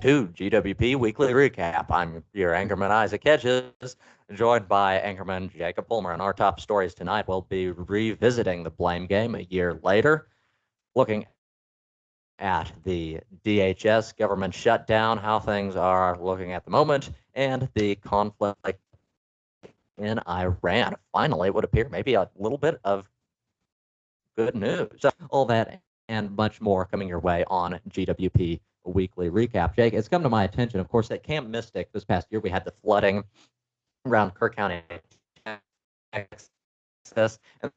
to GWP Weekly Recap. I'm your anchorman, Isaac Hedges, joined by anchorman Jacob Fulmer. And our top stories tonight will be revisiting the blame game a year later, looking at the DHS government shutdown, how things are looking at the moment, and the conflict in Iran. Finally, it would appear maybe a little bit of good news. So all that and much more coming your way on GWP Weekly Recap. Jake, it's come to my attention, of course, at Camp Mystic this past year, we had the flooding around Kirk County, Texas, and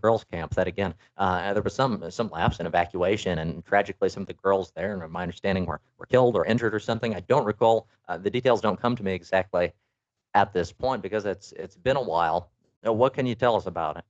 girls camp that again there was some lapse in evacuation, and tragically some of the girls there, and my understanding, were killed or injured or something. I don't recall. The details don't come to me exactly at this point because it's been a while. What can you tell us about it?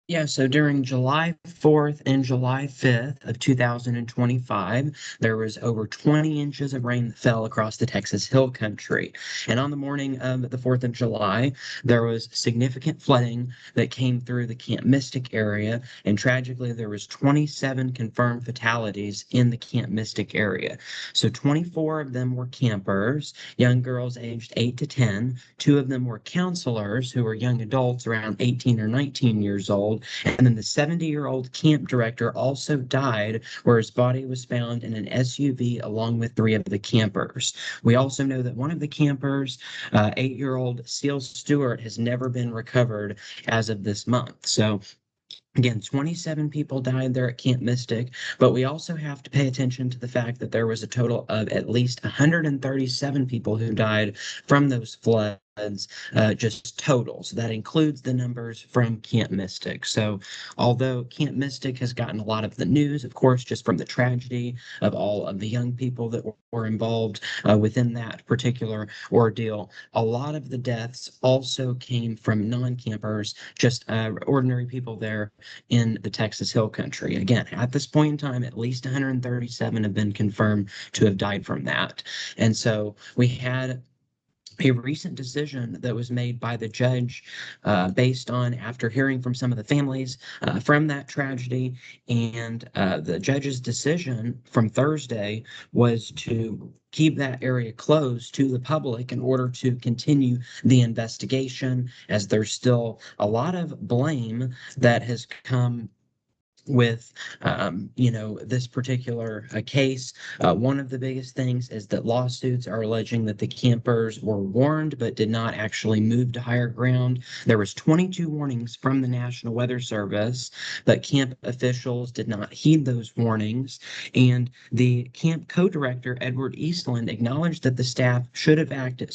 Yeah, so during July 4th and July 5th of 2025, there was over 20 inches of rain that fell across the Texas Hill Country. And on the morning of the 4th of July, there was significant flooding that came through the Camp Mystic area. And tragically, there was 27 confirmed fatalities in the Camp Mystic area. So 24 of them were campers, young girls aged 8 to 10. Two of them were counselors who were young adults around 18 or 19 years old. And then the 70-year-old camp director also died, where his body was found in an SUV along with three of the campers. We also know that one of the campers, 8-year-old Seal Stewart, has never been recovered as of this month. So again, 27 people died there at Camp Mystic, but we also have to pay attention to the fact that there was a total of at least 137 people who died from those floods, just total. So that includes the numbers from Camp Mystic. So although Camp Mystic has gotten a lot of the news, of course, just from the tragedy of all of the young people that were involved within that particular ordeal, a lot of the deaths also came from non-campers, just ordinary people there in the Texas Hill Country. Again, at this point in time, at least 137 have been confirmed to have died from that. And so we had a recent decision that was made by the judge based on after hearing from some of the families from that tragedy. And the judge's decision from Thursday was to keep that area closed to the public in order to continue the investigation, as there's still a lot of blame that has come with this particular case. One of the biggest things is that lawsuits are alleging that the campers were warned but did not actually move to higher ground. There was 22 warnings from the National Weather Service, but camp officials did not heed those warnings. And the camp co-director, Edward Eastland, acknowledged that the staff should have acted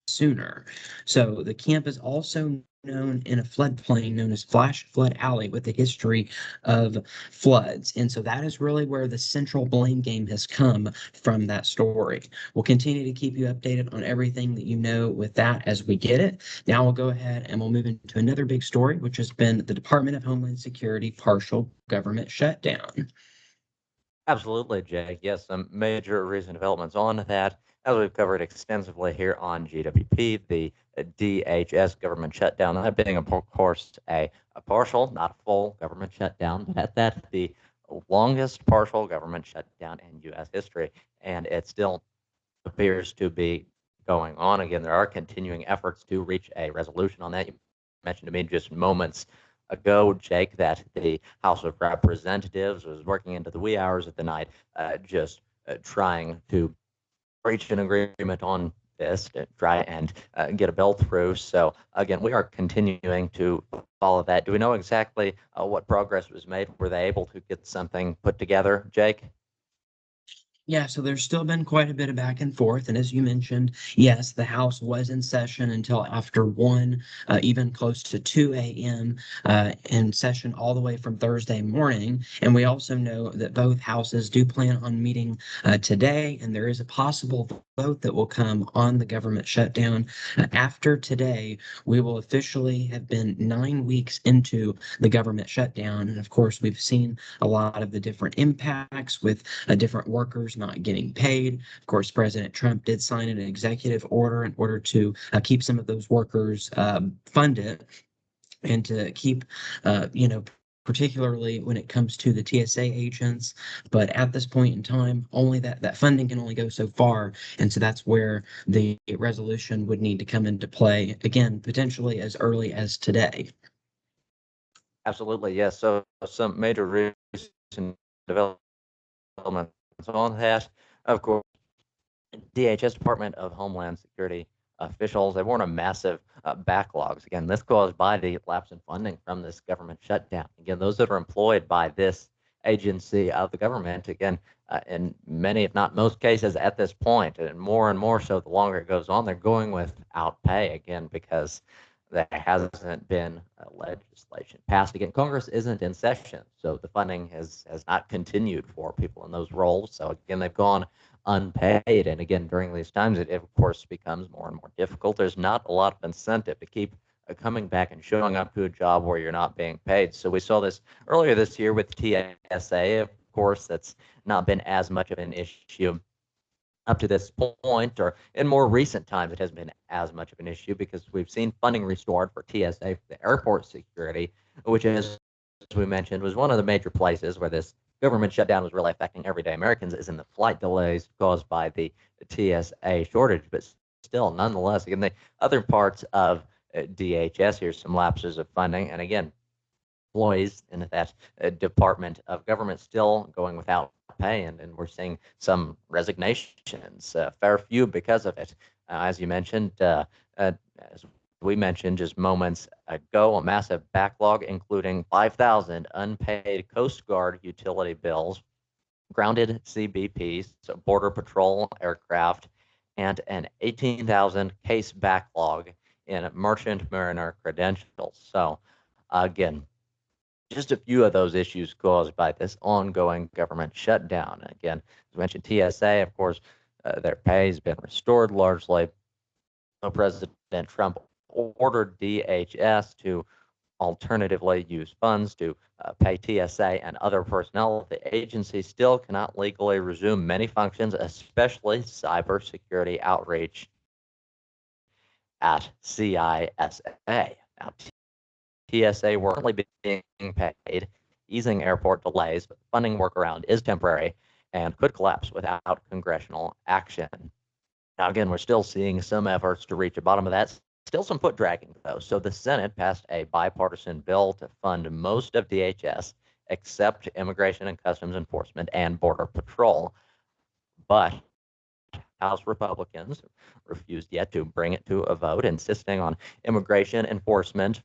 sooner. So the camp is also known in a floodplain known as Flash Flood Alley, with a history of floods. And so that is really where the central blame game has come from that story. We'll continue to keep you updated on everything that you know with that as we get it. Now we'll go ahead and we'll move into another big story, which has been the Department of Homeland Security partial government shutdown. Absolutely, Jake. Yes, some major recent developments on that. As we've covered extensively here on GWP, the DHS government shutdown, that being, of course, a partial, not a full government shutdown, but at that, the longest partial government shutdown in U.S. history. And it still appears to be going on. Again, there are continuing efforts to reach a resolution on that. You mentioned to me just moments ago, Jake, that the House of Representatives was working into the wee hours of the night, just trying to reach an agreement on this to try and get a bill through. So again, we are continuing to follow that. Do we know exactly what progress was made? Were they able to get something put together, Jake? Yeah, so there's still been quite a bit of back and forth. And as you mentioned, yes, the House was in session until after 1, even close to 2 a.m. In session all the way from Thursday morning. And we also know that both houses do plan on meeting today, and there is a possible vote that will come on the government shutdown. After today, we will officially have been 9 weeks into the government shutdown. And of course, we've seen a lot of the different impacts with different workers not getting paid. Of course, President Trump did sign an executive order in order to keep some of those workers funded and to keep, particularly when it comes to the TSA agents. But at this point in time, only that funding can only go so far. And so that's where the resolution would need to come into play, again, potentially as early as today. Absolutely, yes. So some major recent developments on that. Of course, DHS Department of Homeland Security officials, they warn of massive backlogs. Again, this caused by the lapse in funding from this government shutdown. Again, those that are employed by this agency of the government, again, in many, if not most cases at this point, and more so the longer it goes on, they're going without pay again because there hasn't been legislation passed. Again, Congress isn't in session, so the funding has not continued for people in those roles. So again, they've gone unpaid. And again, during these times, it of course becomes more and more difficult. There's not a lot of incentive to keep coming back and showing up to a job where you're not being paid. So we saw this earlier this year with TSA. Of course, that's not been as much of an issue up to this point, or in more recent times, it hasn't been as much of an issue because we've seen funding restored for TSA for the airport security, which, as we mentioned, was one of the major places where this government shutdown was really affecting everyday Americans, is in the flight delays caused by the TSA shortage. But still, nonetheless, again, the other parts of DHS, here's some lapses of funding. And again, employees in that department of government still going without pay, and we're seeing some resignations, a fair few because of it. As you mentioned, as we mentioned just moments ago, a massive backlog, including 5,000 unpaid Coast Guard utility bills, grounded CBPs, so Border Patrol aircraft, and an 18,000 case backlog in merchant mariner credentials. So, again, just a few of those issues caused by this ongoing government shutdown. Again, as mentioned, TSA, of course, their pay has been restored largely. President Trump ordered DHS to alternatively use funds to pay TSA and other personnel. The agency still cannot legally resume many functions, especially cybersecurity outreach at CISA. Now, TSA were currently being paid, easing airport delays, but the funding workaround is temporary and could collapse without congressional action. Now, again, we're still seeing some efforts to reach a bottom of that. Still some foot dragging, though. So the Senate passed a bipartisan bill to fund most of DHS except Immigration and Customs Enforcement and Border Patrol. But House Republicans refused yet to bring it to a vote, insisting on immigration enforcement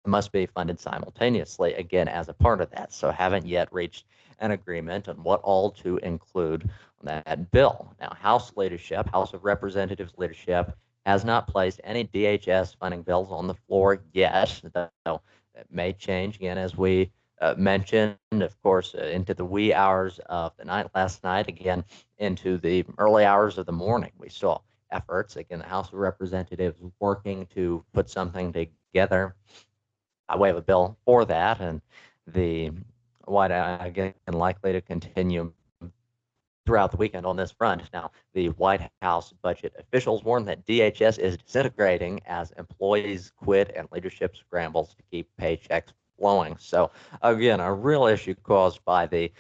must be funded simultaneously, again, as a part of that. So haven't yet reached an agreement on what all to include on that bill. Now, House leadership, House of Representatives leadership, has not placed any DHS funding bills on the floor yet, though it may change again, as we mentioned, of course, into the wee hours of the night last night, again, into the early hours of the morning. We saw efforts, again, the House of Representatives working to put something together by way of a bill for that, and the White House again likely to continue throughout the weekend on this front. Now, the White House budget officials warn that DHS is disintegrating as employees quit and leadership scrambles to keep paychecks flowing. So, again, a real issue caused by the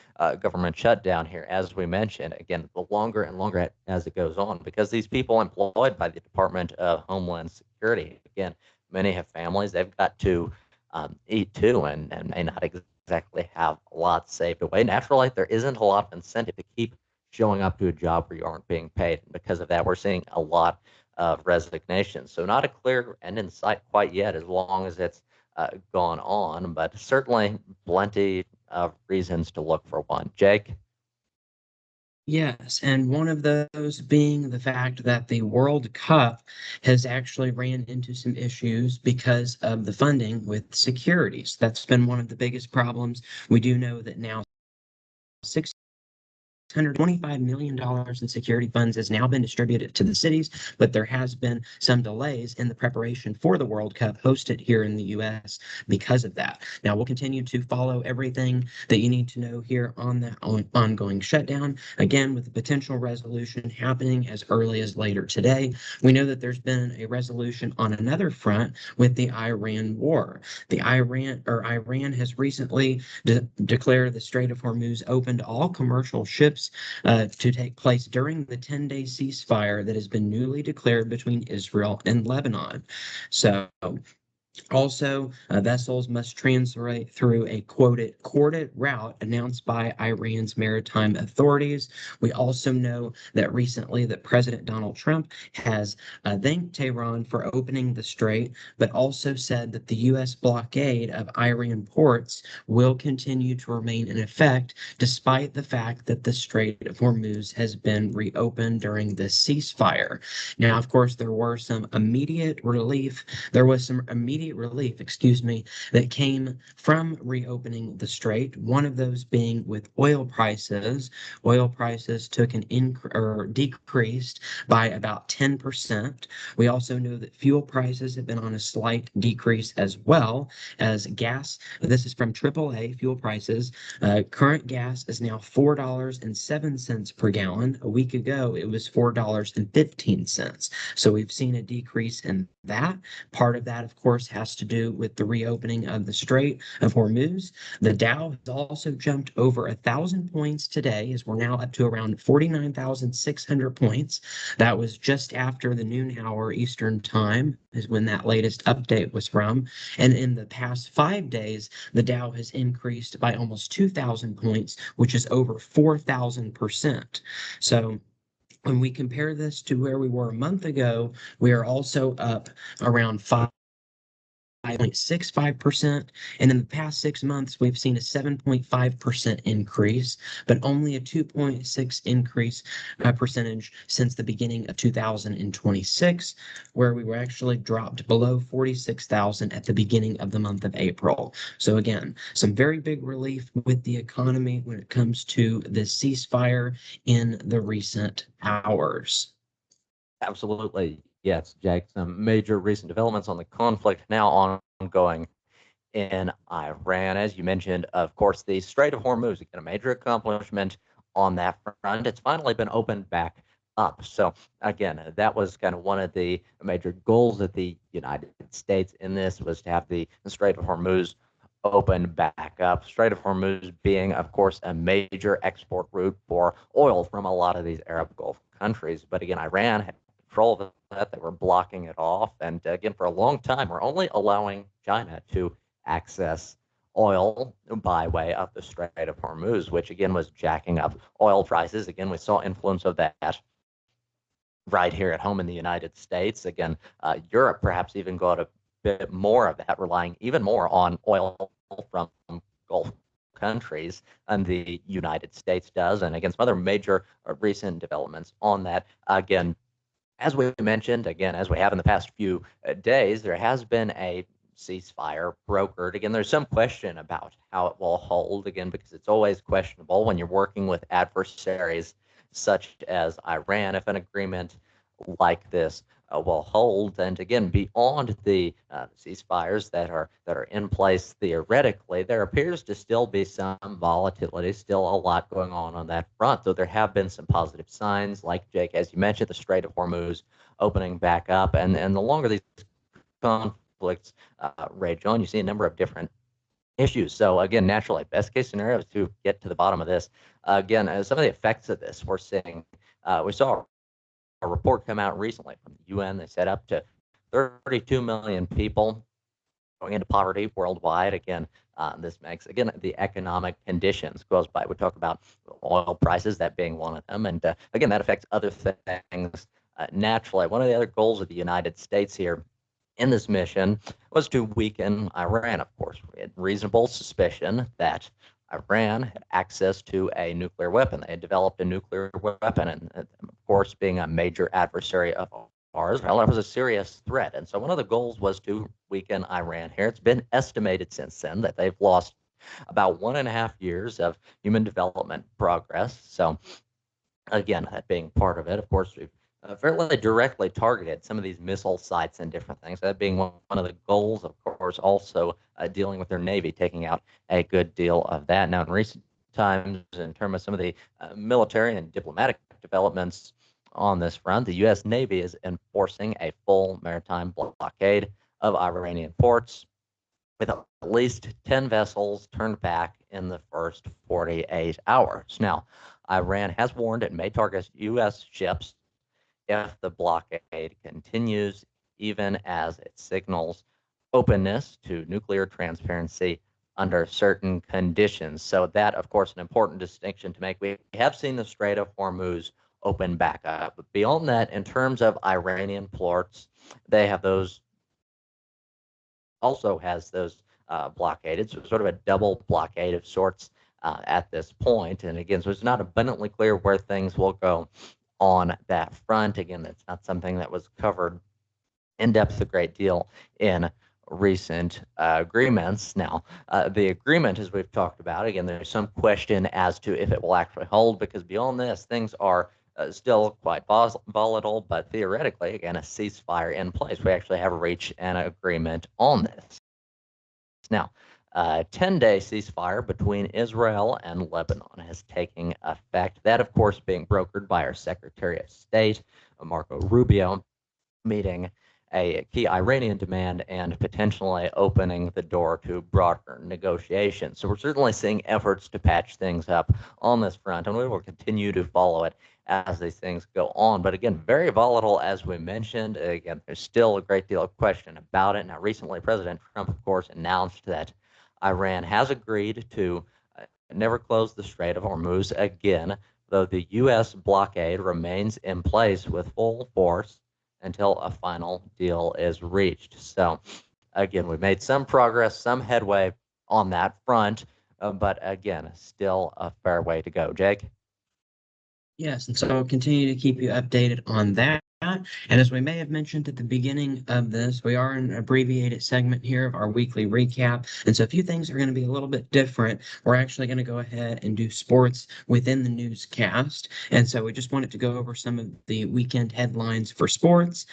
government shutdown here, as we mentioned. Again, the longer and longer as it goes on, because these people employed by the Department of Homeland Security, again, many have families, they've got to eat too, and may not exactly have a lot saved away. Naturally, there isn't a lot of incentive to keep showing up to a job where you aren't being paid. And because of that, we're seeing a lot of resignations. So not a clear end in sight quite yet, as long as it's gone on, but certainly plenty of reasons to look for one. Jake? Yes, and one of those being the fact that the World Cup has actually ran into some issues because of the funding with securities. That's been one of the biggest problems. We do know that now 6 $625 million in security funds has now been distributed to the cities, but there has been some delays in the preparation for the World Cup hosted here in the U.S. because of that. Now, we'll continue to follow everything that you need to know here on that ongoing shutdown, again, with the potential resolution happening as early as later today. We know that there's been a resolution on another front with the Iran war. Iran has recently declared the Strait of Hormuz open to all commercial ships to take place during the 10-day ceasefire that has been newly declared between Israel and Lebanon. So also, vessels must transit through a corded route announced by Iran's maritime authorities. We also know that recently that President Donald Trump has thanked Tehran for opening the strait, but also said that the U.S. blockade of Iran ports will continue to remain in effect, despite the fact that the Strait of Hormuz has been reopened during the ceasefire. Now, of course, there was some immediate relief, that came from reopening the strait. One of those being with oil prices. Oil prices took an decreased by about 10%. We also know that fuel prices have been on a slight decrease as well as gas. This is from AAA fuel prices. Current gas is now $4.07 per gallon. A week ago, it was $4.15. So we've seen a decrease in that. Part of that, of course, has to do with the reopening of the Strait of Hormuz. The Dow has also jumped over 1,000 points today, as we're now up to around 49,600 points. That was just after the noon hour Eastern time, is when that latest update was from. And in the past 5 days, the Dow has increased by almost 2,000 points, which is over 4,000%. So when we compare this to where we were a month ago, we are also up around 5.65%. And in the past 6 months, we've seen a 7.5% increase, but only a 2.6 increase percentage since the beginning of 2026, where we were actually dropped below 46,000 at the beginning of the month of April. So again, some very big relief with the economy when it comes to the ceasefire in the recent hours. Absolutely. Yes, Jake. Some major recent developments on the conflict now ongoing in Iran. As you mentioned, of course, the Strait of Hormuz, again, a major accomplishment on that front. It's finally been opened back up. So, again, that was kind of one of the major goals of the United States in this was to have the Strait of Hormuz open back up. Strait of Hormuz being, of course, a major export route for oil from a lot of these Arab Gulf countries. But again, Iran had control of that. They were blocking it off. And again, for a long time, we're only allowing China to access oil by way of the Strait of Hormuz, which again was jacking up oil prices. Again, we saw influence of that right here at home in the United States. Again, Europe perhaps even got a bit more of that, relying even more on oil from Gulf countries than the United States does. And again, some other major recent developments on that. Again, as we mentioned, again, as we have in the past few days, there has been a ceasefire brokered. Again, there's some question about how it will hold, again, because it's always questionable when you're working with adversaries such as Iran, if an agreement like this will hold. And again, beyond the ceasefires that are in place theoretically, there appears to still be some volatility, still a lot going on that front. Though there have been some positive signs, like Jake, as you mentioned, the Strait of Hormuz opening back up, and the longer these conflicts rage on, you see a number of different issues. So again, naturally, best case scenario is to get to the bottom of this. Again, some of the effects of this we're seeing. We saw a report come out recently from the UN. They said up to 32 million people going into poverty worldwide. Again, this makes, again, the economic conditions caused by, we talk about oil prices, that being one of them. And again, that affects other things naturally. One of the other goals of the United States here in this mission was to weaken Iran, of course. We had reasonable suspicion that Iran had access to a nuclear weapon. They had developed a nuclear weapon, and of course, being a major adversary of ours, well, it was a serious threat. And so one of the goals was to weaken Iran here. It's been estimated since then that they've lost about 1.5 years of human development progress. So Again, that being part of it. Of course, we've fairly directly targeted some of these missile sites and different things. That being one of the goals, of course, also dealing with their Navy, taking out a good deal of that. Now, in recent times, in terms of some of the military and diplomatic developments on this front, the U.S. Navy is enforcing a full maritime blockade of Iranian ports, with at least 10 vessels turned back in the first 48 hours. Now, Iran has warned it may target U.S. ships if the blockade continues, even as it signals openness to nuclear transparency under certain conditions. So, that, of course, an important distinction to make. We have seen the Strait of Hormuz open back up. But beyond that, in terms of Iranian ports, they have those also has those blockaded, so sort of a double blockade of sorts at this point. And again, so it's not abundantly clear where things will go on that front. Again, that's not something that was covered in depth a great deal in recent agreements. Now, the agreement, as we've talked about, again, there's some question as to if it will actually hold, because beyond this, things are still quite volatile, but theoretically, again, a ceasefire in place. We actually have reached an agreement on this. Now, a 10-day ceasefire between Israel and Lebanon has taken effect. That, of course, being brokered by our Secretary of State, Marco Rubio, meeting a key Iranian demand and potentially opening the door to broader negotiations. So we're certainly seeing efforts to patch things up on this front, and we will continue to follow it as these things go on. But again, very volatile, as we mentioned. Again, there's still a great deal of question about it. Now, recently, President Trump, of course, announced that Iran has agreed to never close the Strait of Hormuz again, though the U.S. blockade remains in place with full force until a final deal is reached. So, again, we made some progress, some headway on that front, but again, still a fair way to go. Jake? Yes, and so I'll continue to keep you updated on that. And as we may have mentioned at the beginning of this, we are in an abbreviated segment here of our weekly recap. And so a few things are going to be a little bit different. We're actually going to go ahead and do sports within the newscast. And so we just wanted to go over some of the weekend headlines for sports.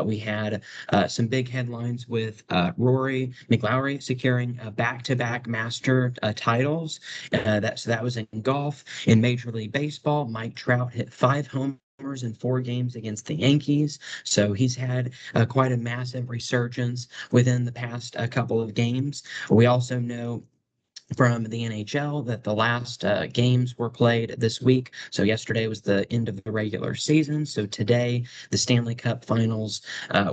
We had some big headlines with Rory McIlroy securing back-to-back master titles. So that was in golf. In Major League Baseball, Mike Trout hit 5 homers in 4 games against the Yankees. So he's had quite a massive resurgence within the past couple of games. We also know from the NHL that the last games were played this week. So yesterday was the end of the regular season. So today the Stanley Cup Finals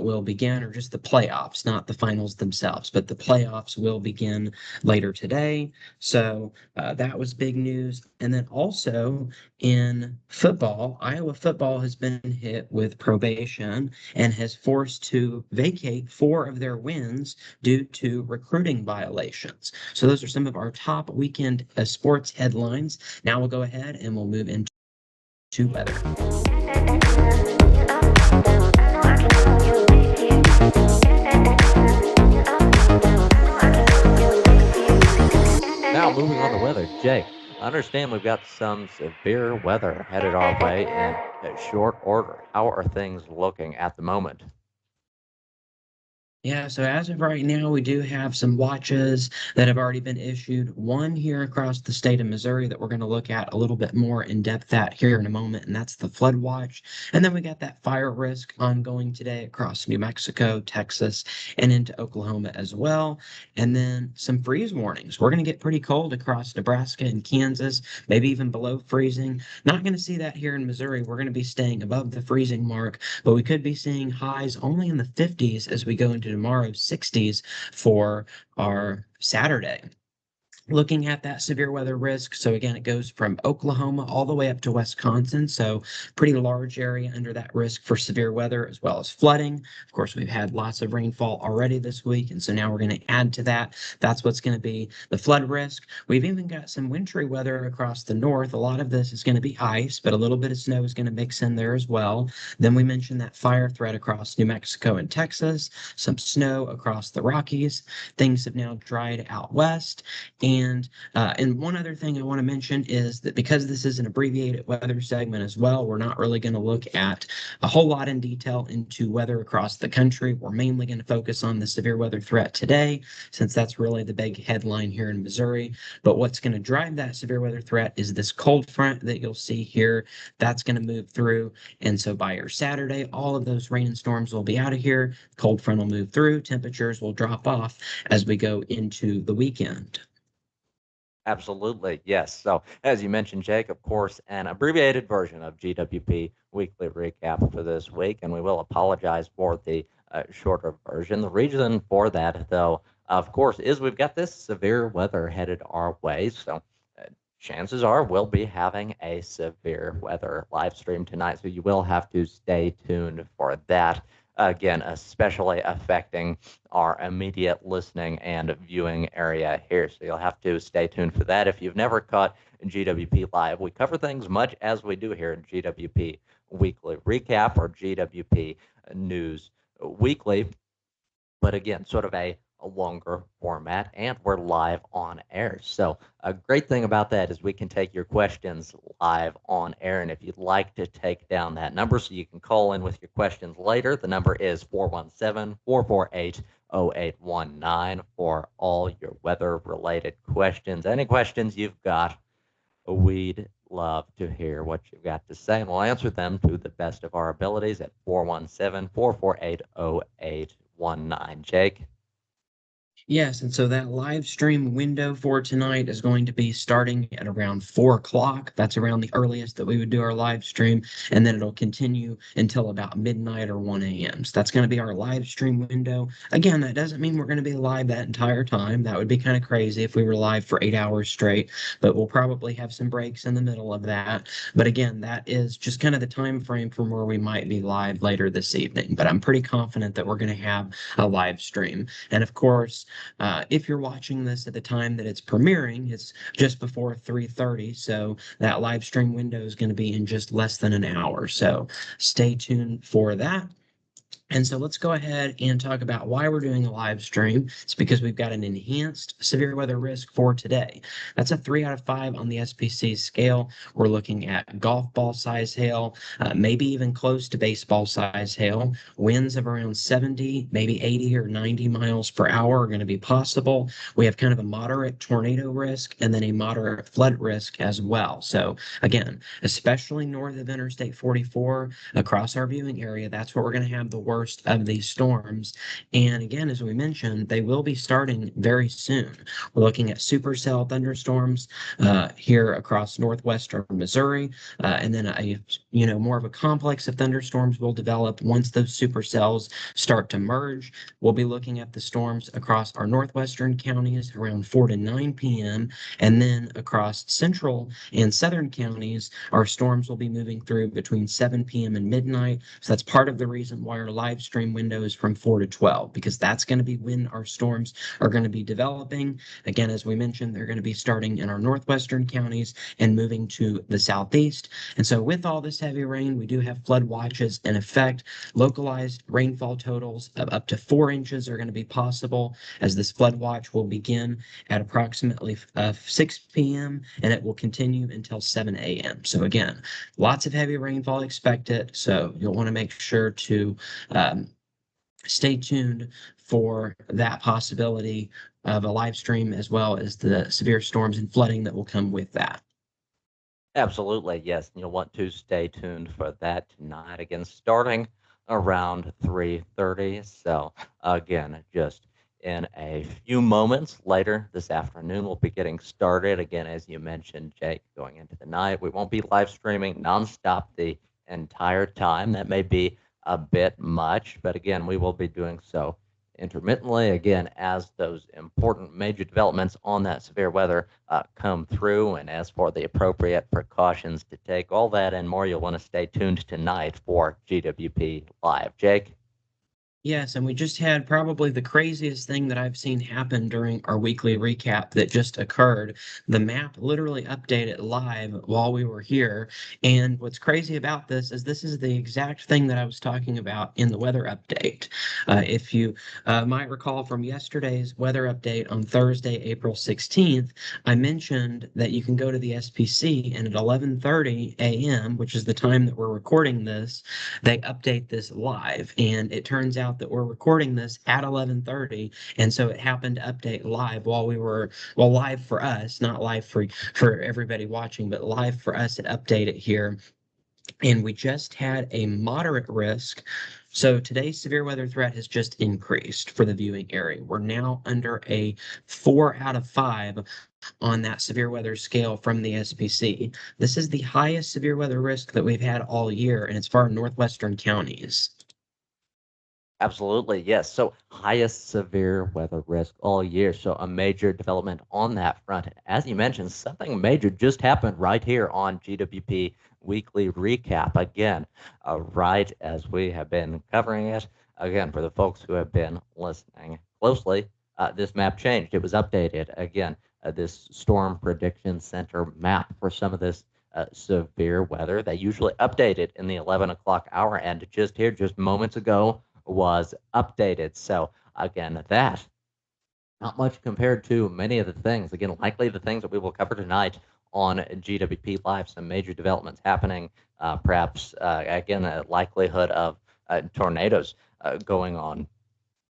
will begin, or just the playoffs, not the finals themselves, but the playoffs will begin later today. So that was big news. And then also in football, Iowa football has been hit with probation and has forced to vacate 4 of their wins due to recruiting violations. So those are some of our top weekend sports headlines. Now we'll go ahead and we'll move into weather. Now, moving on to weather. Jake, I understand we've got some severe weather headed our way in short order. How are things looking at the moment? Yeah, so as of right now, we do have some watches that have already been issued. One here across the state of Missouri that we're going to look at a little bit more in depth at here in a moment, and that's the flood watch. And then we got that fire risk ongoing today across New Mexico, Texas, and into Oklahoma as well. And then some freeze warnings. We're going to get pretty cold across Nebraska and Kansas, maybe even below freezing. Not going to see that here in Missouri. We're going to be staying above the freezing mark, but we could be seeing highs only in the 50s as we go into tomorrow's 60s for our Saturday. Looking at that severe weather risk. So again, it goes from Oklahoma all the way up to Wisconsin. So pretty large area under that risk for severe weather as well as flooding. Of course, we've had lots of rainfall already this week. And so now we're going to add to that. That's what's going to be the flood risk. We've even got some wintry weather across the north. A lot of this is going to be ice, but a little bit of snow is going to mix in there as well. Then we mentioned that fire threat across New Mexico and Texas, some snow across the Rockies. Things have now dried out west. And And one other thing I want to mention is that because this is an abbreviated weather segment as well, we're not really going to look at a whole lot in detail into weather across the country. We're mainly going to focus on the severe weather threat today, since that's really the big headline here in Missouri. But what's going to drive that severe weather threat is this cold front that you'll see here. That's going to move through. And so by your Saturday, all of those rain and storms will be out of here. Cold front will move through. Temperatures will drop off as we go into the weekend. Absolutely, yes. So, as you mentioned, Jake, of course, an abbreviated version of GWP Weekly Recap for this week, and we will apologize for the shorter version. The reason for that, though, of course, is we've got this severe weather headed our way. So, uh, chances are we'll be having a severe weather live stream tonight. So, you will have to stay tuned for that. Again, especially affecting our immediate listening and viewing area here. So you'll have to stay tuned for that. If you've never caught GWP Live, we cover things much as we do here in GWP Weekly Recap or GWP News Weekly. But again, sort of a longer format, and we're live on air. So a great thing about that is we can take your questions live on air. And if you'd like to take down that number so you can call in with your questions later, the number is 417-448-0819 for all your weather-related questions. Any questions you've got, we'd love to hear what you've got to say, and we'll answer them to the best of our abilities at 417-448-0819. Jake? Yes, and so that live stream window for tonight is going to be starting at around 4 o'clock. That's around the earliest that we would do our live stream, and then it'll continue until about midnight or 1 a.m. So that's going to be our live stream window. Again, that doesn't mean we're going to be live that entire time. That would be kind of crazy if we were live for 8 hours straight, but we'll probably have some breaks in the middle of that. But again, that is just kind of the time frame from where we might be live later this evening. But I'm pretty confident that we're going to have a live stream. And of course, if you're watching this at the time that it's premiering, it's just before 3:30, so that live stream window is going to be in just less than an hour. So stay tuned for that. And so let's go ahead and talk about why we're doing a live stream. It's because we've got an enhanced severe weather risk for today. That's a 3 out of 5 on the SPC scale. We're looking at golf ball size hail, maybe even close to baseball size hail. Winds of around 70, maybe 80 or 90 miles per hour are going to be possible. We have kind of a moderate tornado risk and then a moderate flood risk as well. So again, especially north of Interstate 44 across our viewing area, that's where we're going to have the worst of these storms. And again, as we mentioned, they will be starting very soon. We're looking at supercell thunderstorms here across northwestern Missouri, and then more of a complex of thunderstorms will develop once those supercells start to merge. We'll be looking at the storms across our northwestern counties around 4 to 9 p.m. And then across central and southern counties, our storms will be moving through between 7 p.m. and midnight. So that's part of the reason why our live stream window is from 4 to 12, because that's going to be when our storms are going to be developing. Again, as we mentioned, they're going to be starting in our northwestern counties and moving to the southeast. And so with all this heavy rain, we do have flood watches in effect. Localized rainfall totals of up to 4 inches are going to be possible, as this flood watch will begin at approximately 6 p.m. and it will continue until 7 a.m. So again, lots of heavy rainfall expected. So you'll want to make sure to stay tuned for that possibility of a live stream, as well as the severe storms and flooding that will come with that. Absolutely, yes. You'll want to stay tuned for that tonight. Again, starting around 3:30. So again, just in a few moments later this afternoon, we'll be getting started. Again, as you mentioned, Jake, going into the night, we won't be live streaming nonstop the entire time. That may be a bit much, but again, we will be doing so intermittently, again, as those important major developments on that severe weather come through. And as for the appropriate precautions to take, all that and more, you'll want to stay tuned tonight for GWP Live. Jake? Yes, and we just had probably the craziest thing that I've seen happen during our weekly recap that just occurred. The map literally updated live while we were here. And what's crazy about this is the exact thing that I was talking about in the weather update. If you might recall from yesterday's weather update on Thursday, April 16th, I mentioned that you can go to the SPC and at 11:30 a.m., which is the time that we're recording this, they update this live, and it turns out that we're recording this at 11:30, and so it happened to update live while we were, well, live for us, not live for everybody watching, but live for us. It updated here, and we just had a moderate risk. So today's severe weather threat has just increased for the viewing area. We're now under a 4 out of 5 on that severe weather scale from the SPC. This is the highest severe weather risk that we've had all year, and it's for our northwestern counties. Absolutely, yes. So highest severe weather risk all year. So a major development on that front. As you mentioned, something major just happened right here on GWP Weekly Recap. Again, right as we have been covering it. Again, for the folks who have been listening closely, this map changed. It was updated. Again, this Storm Prediction Center map for some of this severe weather. They usually update it in the 11 o'clock hour, and just here, just moments ago, was updated. So again, that not much compared to many of the things. Again, likely the things that we will cover tonight on GWP Live. Some major developments happening. Perhaps again, a likelihood of tornadoes going on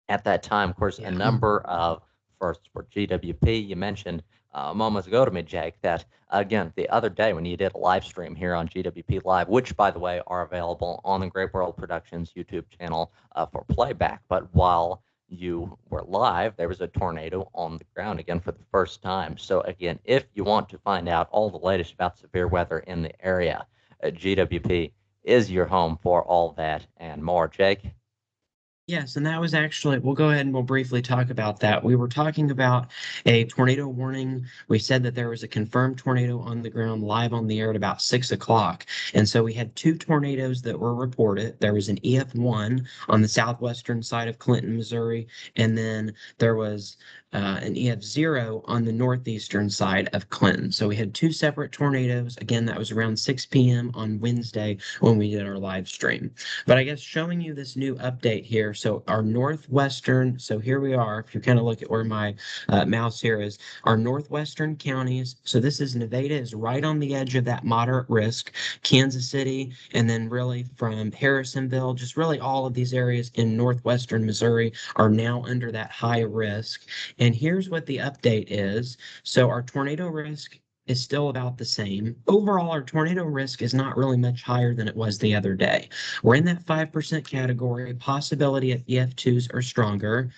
at that time. Of course, a Yeah. number of firsts for GWP. You mentioned moments ago to me, Jake, that again, the other day when you did a live stream here on GWP Live, which, by the way, are available on the Great World Productions YouTube channel for playback. But while you were live, there was a tornado on the ground again for the first time. So, again, if you want to find out all the latest about severe weather in the area, GWP is your home for all that and more. Jake? Yes, and that was actually, we'll go ahead and we'll briefly talk about that. We were talking about a tornado warning. We said that there was a confirmed tornado on the ground live on the air at about 6 o'clock. And so we had two tornadoes that were reported. There was an EF1 on the southwestern side of Clinton, Missouri, and then there was an EF0 on the northeastern side of Clinton. So we had two separate tornadoes. Again, that was around 6 p.m. on Wednesday when we did our live stream. But I guess showing you this new update here. So our northwestern, so here we are. If you kind of look at where my mouse here is, our northwestern counties. So this is Nevada is right on the edge of that moderate risk. Kansas City, and then really from Harrisonville, just really all of these areas in northwestern Missouri are now under that high risk. And here's what the update is. So our tornado risk is still about the same. Overall, our tornado risk is not really much higher than it was the other day. We're in that 5% category, possibility of EF2s or stronger.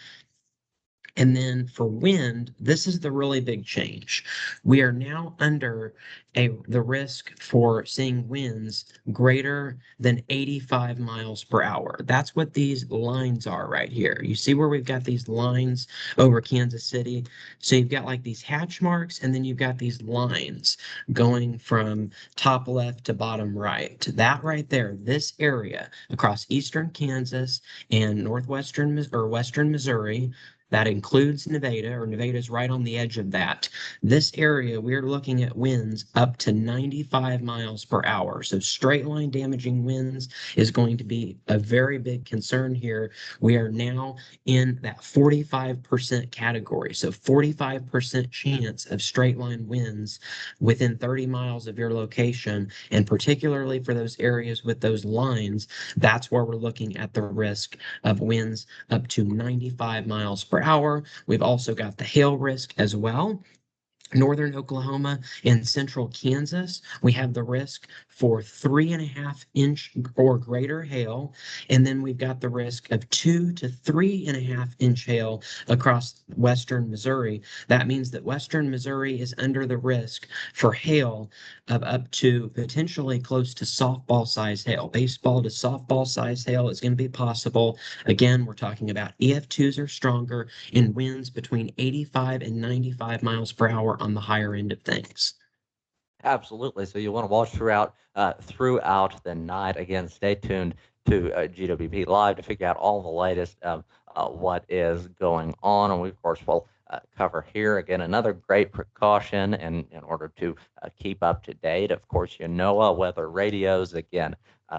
And then for wind, this is the really big change. We are now under the risk for seeing winds greater than 85 miles per hour. That's what these lines are right here. You see where we've got these lines over Kansas City? So you've got like these hatch marks, and then you've got these lines going from top left to bottom right. That right there, this area across eastern Kansas and northwestern or western Missouri, that includes Nevada, or Nevada's right on the edge of that. This area, we're looking at winds up to 95 miles per hour. So straight line damaging winds is going to be a very big concern here. We are now in that 45% category. So 45% chance of straight line winds within 30 miles of your location. And particularly for those areas with those lines, that's where we're looking at the risk of winds up to 95 miles per hour. We've also got the hail risk as well. Northern Oklahoma and central Kansas, we have the risk for 3.5 inch or greater hail. And then we've got the risk of 2 to 3.5 inch hail across western Missouri. That means that western Missouri is under the risk for hail of up to potentially close to softball size hail. Baseball to softball size hail is going to be possible. Again, we're talking about EF2s or stronger in winds between 85 and 95 miles per hour on the higher end of things. Absolutely. So you want to watch throughout the night. Again, stay tuned to GWP Live to figure out all the latest of what is going on. And we, of course, will cover here again another great precaution in order to keep up to date. Of course, your NOAA weather radios, again,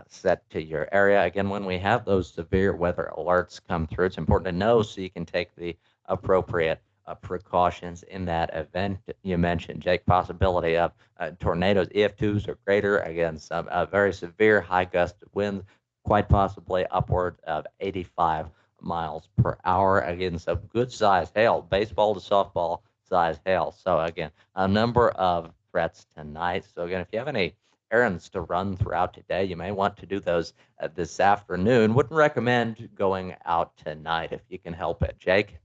set to your area. Again, when we have those severe weather alerts come through, it's important to know so you can take the appropriate precautions in that event. You mentioned, Jake, possibility of tornadoes, EF2s or greater, again, some very severe high gust winds, quite possibly upward of 85 miles per hour. Again, some good size hail, baseball to softball size hail. So again, a number of threats tonight. So again, if you have any errands to run throughout today, you may want to do those this afternoon. Wouldn't recommend going out tonight if you can help it. Jake?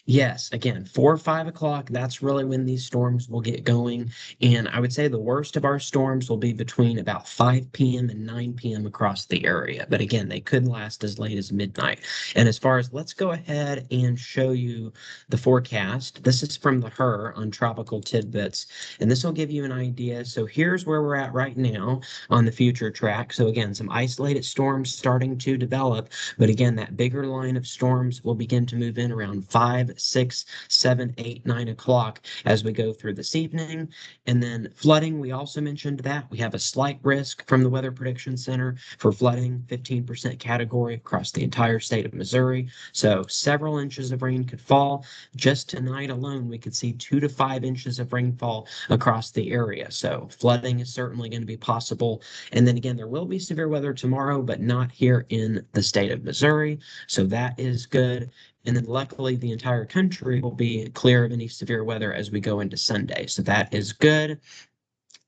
Yes, again, 4 or 5 o'clock, that's really when these storms will get going. And I would say the worst of our storms will be between about 5 p.m. and 9 p.m. across the area. But again, they could last as late as midnight. And as far as let's go ahead and show you the forecast. This is from the HER on Tropical Tidbits, and this will give you an idea. So here's where we're at right now on the future track. So again, some isolated storms starting to develop. But again, that bigger line of storms will begin to move in around 5, 6, 7, 8, 9 o'clock as we go through this evening. And then flooding, we also mentioned that. We have a slight risk from the Weather Prediction Center for flooding, 15% category across the entire state of Missouri. So several inches of rain could fall. Just tonight alone, we could see 2 to 5 inches of rainfall across the area. So flooding is certainly going to be possible. And then again, there will be severe weather tomorrow, but not here in the state of Missouri. So that is good. And then luckily, the entire country will be clear of any severe weather as we go into Sunday. So that is good.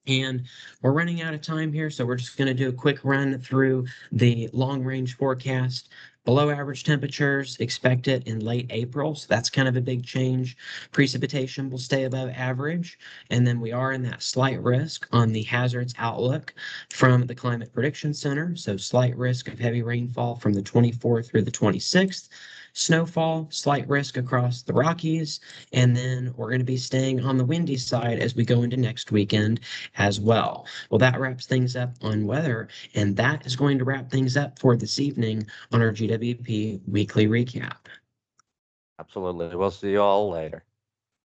And we're running out of time here, so we're just going to do a quick run through the long range forecast. Below average temperatures expected in late April, so that's kind of a big change. Precipitation will stay above average, and then we are in that slight risk on the hazards outlook from the Climate Prediction Center. So slight risk of heavy rainfall from the 24th through the 26th. Snowfall, slight risk across the Rockies, and then we're going to be staying on the windy side as we go into next weekend as well. Well, that wraps things up on weather, and that is going to wrap things up for this evening on our GWP Weekly Recap. Absolutely. We'll see you all later.